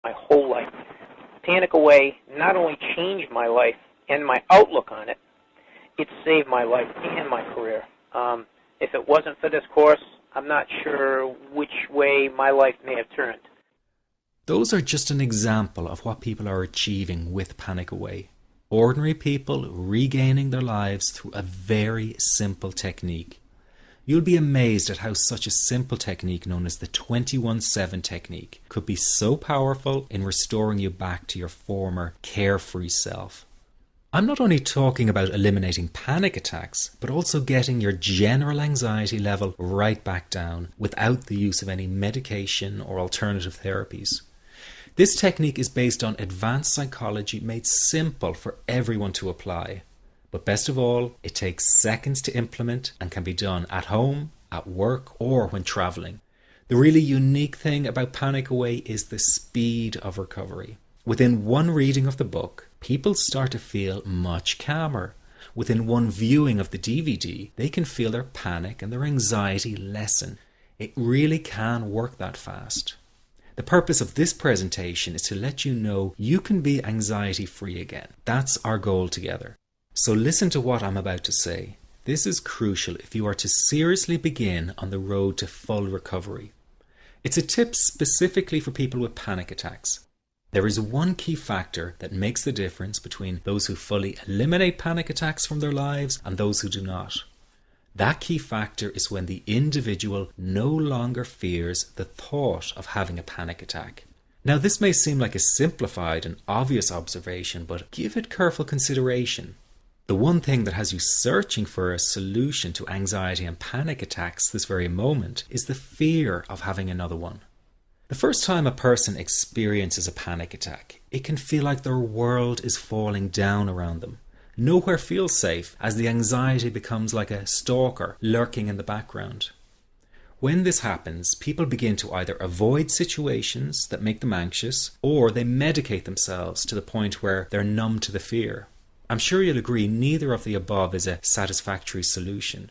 my whole life. Panic Away not only changed my life and my outlook on it, it saved my life and my career. If it wasn't for this course, I'm not sure which way my life may have turned. Those are just an example of what people are achieving with Panic Away. Ordinary people regaining their lives through a very simple technique. You'll be amazed at how such a simple technique known as the 21-7 technique could be so powerful in restoring you back to your former carefree self. I'm not only talking about eliminating panic attacks, but also getting your general anxiety level right back down without the use of any medication or alternative therapies. This technique is based on advanced psychology made simple for everyone to apply. But best of all, it takes seconds to implement and can be done at home, at work, or when traveling. The really unique thing about Panic Away is the speed of recovery. Within one reading of the book, people start to feel much calmer. Within one viewing of the DVD, they can feel their panic and their anxiety lessen. It really can work that fast. The purpose of this presentation is to let you know you can be anxiety-free again. That's our goal together. So listen to what I'm about to say. This is crucial if you are to seriously begin on the road to full recovery. It's a tip specifically for people with panic attacks. There is one key factor that makes the difference between those who fully eliminate panic attacks from their lives and those who do not. That key factor is when the individual no longer fears the thought of having a panic attack. Now, this may seem like a simplified and obvious observation, but give it careful consideration. The one thing that has you searching for a solution to anxiety and panic attacks this very moment is the fear of having another one. The first time a person experiences a panic attack, it can feel like their world is falling down around them. Nowhere feels safe as the anxiety becomes like a stalker lurking in the background. When this happens, people begin to either avoid situations that make them anxious, or they medicate themselves to the point where they're numb to the fear. I'm sure you'll agree neither of the above is a satisfactory solution.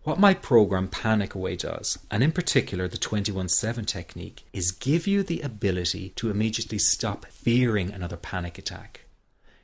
What my program Panic Away does, and in particular the 21-7 technique, is give you the ability to immediately stop fearing another panic attack.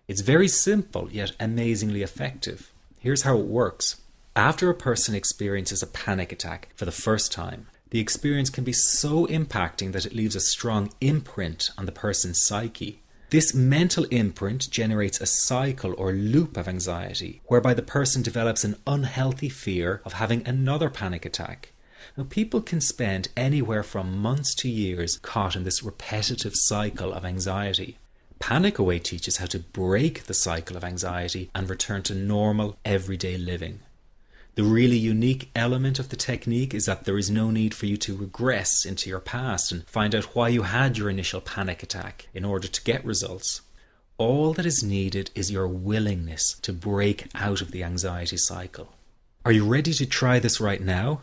It's very simple yet amazingly effective. Here's how it works. After a person experiences a panic attack for the first time, the experience can be so impacting that it leaves a strong imprint on the person's psyche. This mental imprint generates a cycle or loop of anxiety, whereby the person develops an unhealthy fear of having another panic attack. Now, people can spend anywhere from months to years caught in this repetitive cycle of anxiety. Panic Away teaches how to break the cycle of anxiety and return to normal, everyday living. The really unique element of the technique is that there is no need for you to regress into your past and find out why you had your initial panic attack in order to get results. All that is needed is your willingness to break out of the anxiety cycle. Are you ready to try this right now?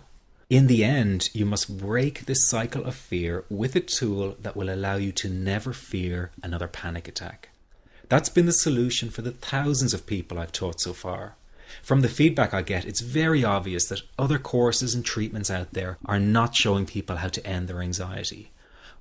In the end, you must break this cycle of fear with a tool that will allow you to never fear another panic attack. That's been the solution for the thousands of people I've taught so far. From the feedback I get, it's very obvious that other courses and treatments out there are not showing people how to end their anxiety.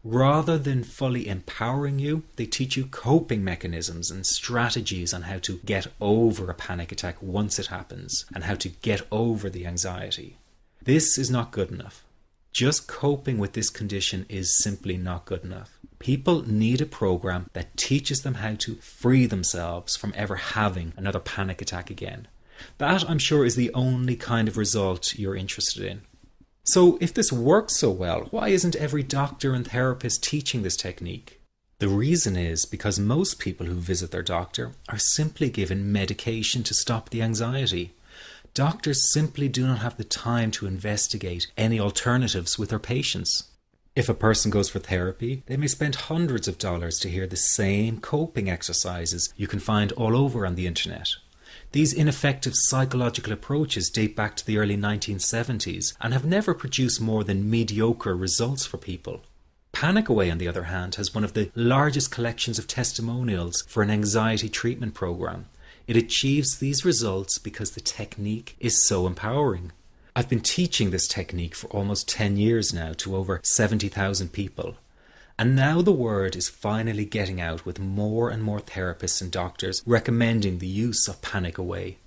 Rather than fully empowering you, they teach you coping mechanisms and strategies on how to get over a panic attack once it happens and how to get over the anxiety. This is not good enough. Just coping with this condition is simply not good enough. People need a program that teaches them how to free themselves from ever having another panic attack again. That, I'm sure, is the only kind of result you're interested in. So if this works so well, why isn't every doctor and therapist teaching this technique? The reason is because most people who visit their doctor are simply given medication to stop the anxiety. Doctors simply do not have the time to investigate any alternatives with their patients. If a person goes for therapy, they may spend hundreds of dollars to hear the same coping exercises you can find all over on the internet. These ineffective psychological approaches date back to the early 1970s and have never produced more than mediocre results for people. Panic Away, on the other hand, has one of the largest collections of testimonials for an anxiety treatment program. It achieves these results because the technique is so empowering. I've been teaching this technique for almost 10 years now to over 70,000 people. And now the word is finally getting out with more and more therapists and doctors recommending the use of Panic Away.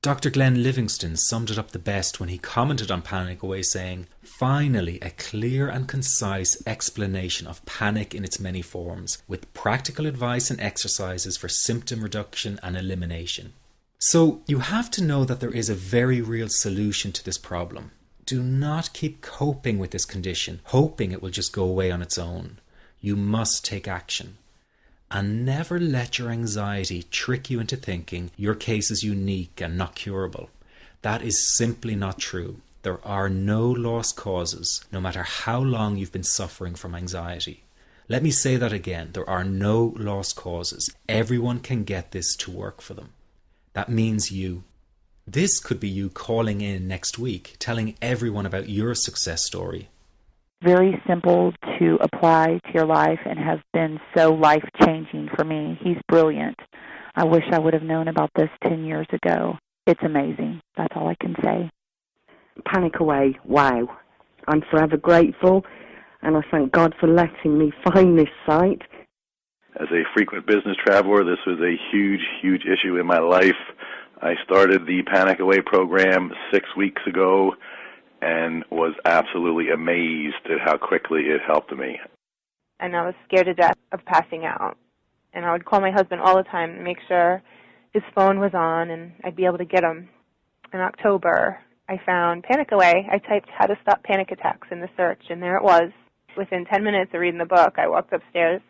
Dr. Glenn Livingston summed it up the best when he commented on Panic Away saying, "Finally, a clear and concise explanation of panic in its many forms, with practical advice and exercises for symptom reduction and elimination." So you have to know that there is a very real solution to this problem. Do not keep coping with this condition, hoping it will just go away on its own. You must take action. And never let your anxiety trick you into thinking your case is unique and not curable. That is simply not true. There are no lost causes, no matter how long you've been suffering from anxiety. Let me say that again. There are no lost causes. Everyone can get this to work for them. That means you. This could be you calling in next week, telling everyone about your success story. Very simple to apply to your life and has been so life-changing for me. He's brilliant. I wish I would have known about this 10 years ago. It's amazing. That's all I can say. Panic Away, wow. I'm forever grateful, and I thank God for letting me find this site. As a frequent business traveler, this was a huge, huge issue in my life. I started the Panic Away program 6 weeks ago and was absolutely amazed at how quickly it helped me. And I was scared to death of passing out. And I would call my husband all the time to make sure his phone was on and I'd be able to get him. In October, I found Panic Away. I typed "how to stop panic attacks" in the search, and there it was. Within 10 minutes of reading the book, I walked upstairs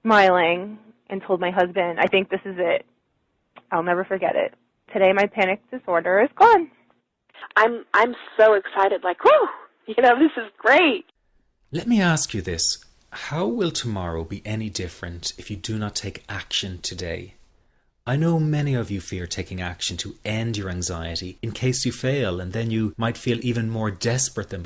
smiling and told my husband, "I think this is it. I'll never forget it. Today my panic disorder is gone." I'm so excited, like, whoo, this is great. Let me ask you this. How will tomorrow be any different if you do not take action today? I know many of you fear taking action to end your anxiety in case you fail, and then you might feel even more desperate than